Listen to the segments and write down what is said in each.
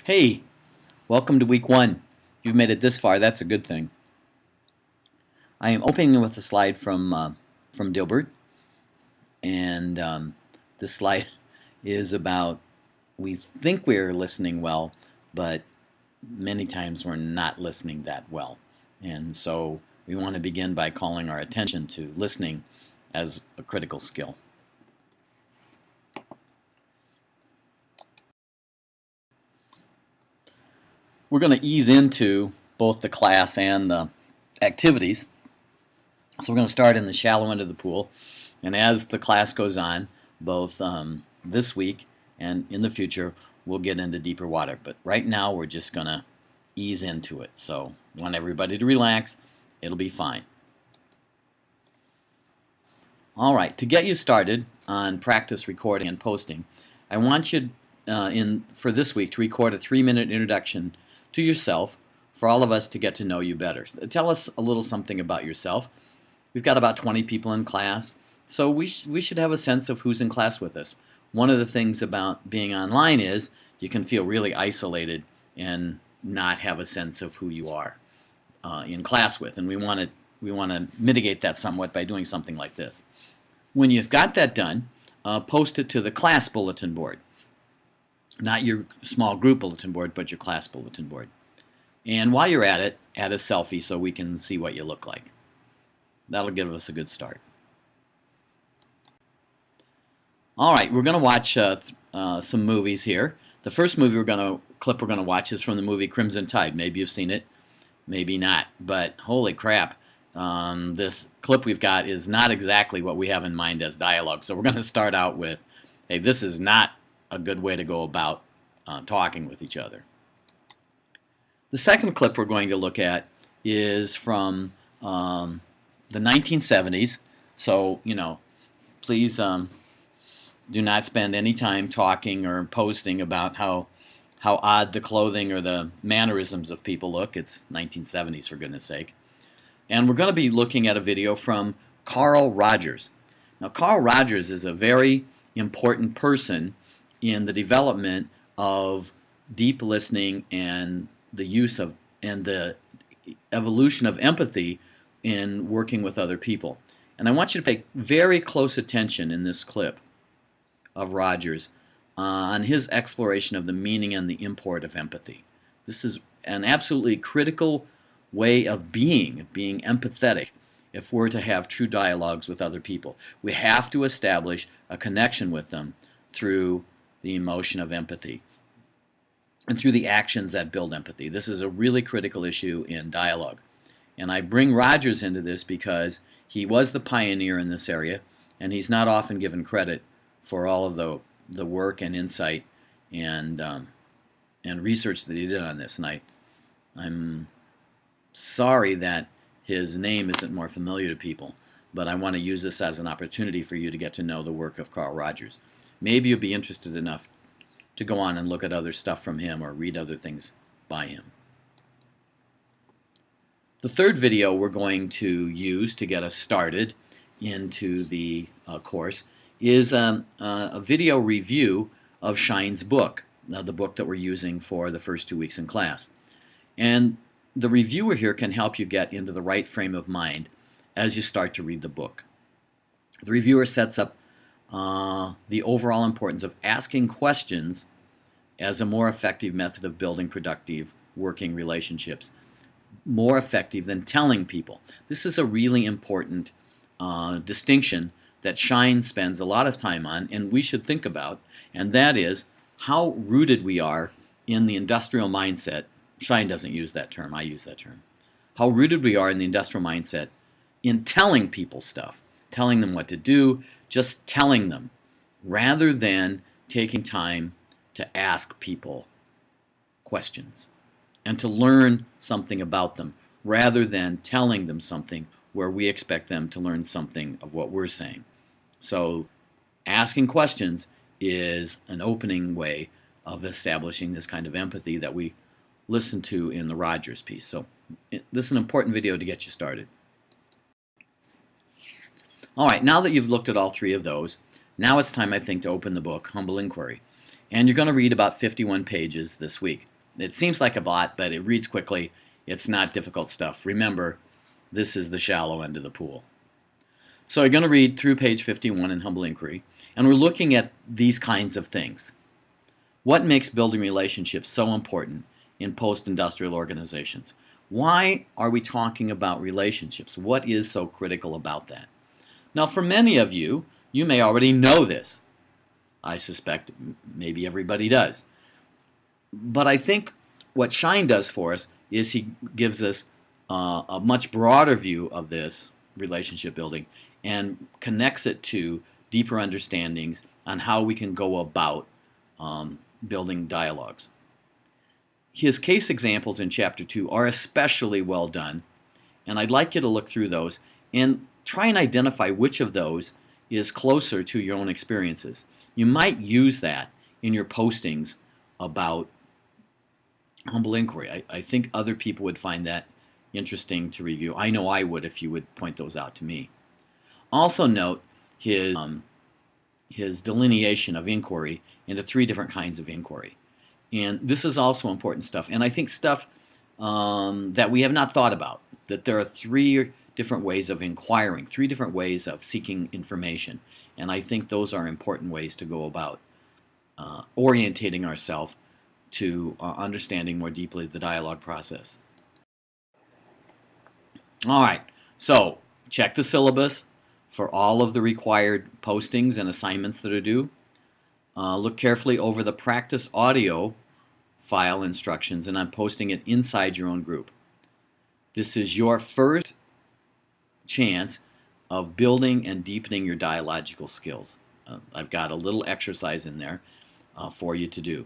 Hey, welcome to week 1. You've made it this far, that's a good thing. I am opening with a slide from Dilbert, and this slide is about we think we're listening well, but many times we're not listening that well. And so we want to begin by calling our attention to listening as a critical skill. We're going to ease into both the class and the activities. So we're going to start in the shallow end of the pool, and as the class goes on, both this week and in the future, we'll get into deeper water. But right now, we're just going to ease into it. So I want everybody to relax. It'll be fine. All right, to get you started on practice recording and posting, I want you for this week to record a 3-minute introduction to yourself for all of us to get to know you better. Tell us a little something about yourself. We've got about 20 people in class, so we should have a sense of who's in class with us. One of the things about being online is you can feel really isolated and not have a sense of who you are in class with, and we want to mitigate that somewhat by doing something like this. When you've got that done, post it to the class bulletin board. Not your small group bulletin board, but your class bulletin board. And while you're at it, add a selfie so we can see what you look like. That'll give us a good start. All right, we're going to watch some movies here. The first clip we're going to watch is from the movie Crimson Tide. Maybe you've seen it, maybe not. But holy crap, this clip we've got is not exactly what we have in mind as dialogue. So we're going to start out with, hey, this is not a good way to go about talking with each other. The second clip we're going to look at is from the 1970s. So, please do not spend any time talking or posting about how odd the clothing or the mannerisms of people look. It's 1970s, for goodness sake. And we're going to be looking at a video from Carl Rogers. Now, Carl Rogers is a very important person in the development of deep listening and the use of and the evolution of empathy in working with other people. And I want you to pay very close attention in this clip of Rogers on his exploration of the meaning and the import of empathy. This is an absolutely critical way of being empathetic if we're to have true dialogues with other people. We have to establish a connection with them through the emotion of empathy and through the actions that build empathy. This is a really critical issue in dialogue. And I bring Rogers into this because he was the pioneer in this area, and he's not often given credit for all of the work and insight and research that he did on this. And I'm sorry that his name isn't more familiar to people, but I want to use this as an opportunity for you to get to know the work of Carl Rogers. Maybe you'll be interested enough to go on and look at other stuff from him or read other things by him. The third video we're going to use to get us started into the course is a video review of Shine's book, the book that we're using for the first 2 weeks in class. And the reviewer here can help you get into the right frame of mind as you start to read the book. The reviewer sets up the overall importance of asking questions as a more effective method of building productive working relationships, more effective than telling people. This is a really important distinction that Shine spends a lot of time on, and we should think about, and that is how rooted we are in the industrial mindset. Shine doesn't use that term, I use that term. How rooted we are in the industrial mindset in telling people stuff, telling them what to do, just telling them, rather than taking time to ask people questions and to learn something about them, rather than telling them something where we expect them to learn something of what we're saying. So asking questions is an opening way of establishing this kind of empathy that we listen to in the Rogers piece. So this is an important video to get you started. All right, now that you've looked at all three of those, now it's time, I think, to open the book, Humble Inquiry. And you're going to read about 51 pages this week. It seems like a lot, but it reads quickly. It's not difficult stuff. Remember, this is the shallow end of the pool. So you're going to read through page 51 in Humble Inquiry, and we're looking at these kinds of things. What makes building relationships so important in post-industrial organizations? Why are we talking about relationships? What is so critical about that? Now, for many of you, you may already know this. I suspect maybe everybody does. But I think what Shine does for us is he gives us a much broader view of this relationship building and connects it to deeper understandings on how we can go about building dialogues. His case examples in Chapter 2 are especially well done, and I'd like you to look through those and try and identify which of those is closer to your own experiences. You might use that in your postings about Humble Inquiry. I think other people would find that interesting to review. I know I would if you would point those out to me. Also note his delineation of inquiry into 3 different kinds of inquiry. And this is also important stuff. And I think stuff that we have not thought about, that there are 3 different ways of inquiring, 3 different ways of seeking information. And I think those are important ways to go about orientating ourselves to understanding more deeply the dialogue process. All right, so check the syllabus for all of the required postings and assignments that are due. Look carefully over the practice audio file instructions, and I'm posting it inside your own group. This is your first chance of building and deepening your dialogical skills. I've got a little exercise in there for you to do.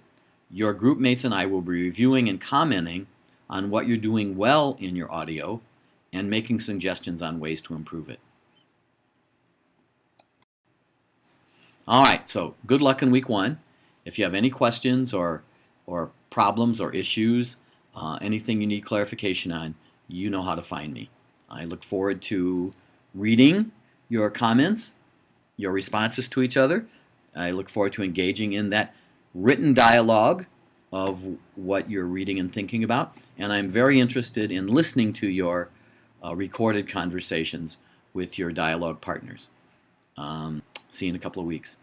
Your group mates and I will be reviewing and commenting on what you're doing well in your audio and making suggestions on ways to improve it. All right, so good luck in week 1. If you have any questions or problems or issues, anything you need clarification on, you know how to find me. I look forward to reading your comments, your responses to each other. I look forward to engaging in that written dialogue of what you're reading and thinking about. And I'm very interested in listening to your recorded conversations with your dialogue partners. See you in a couple of weeks.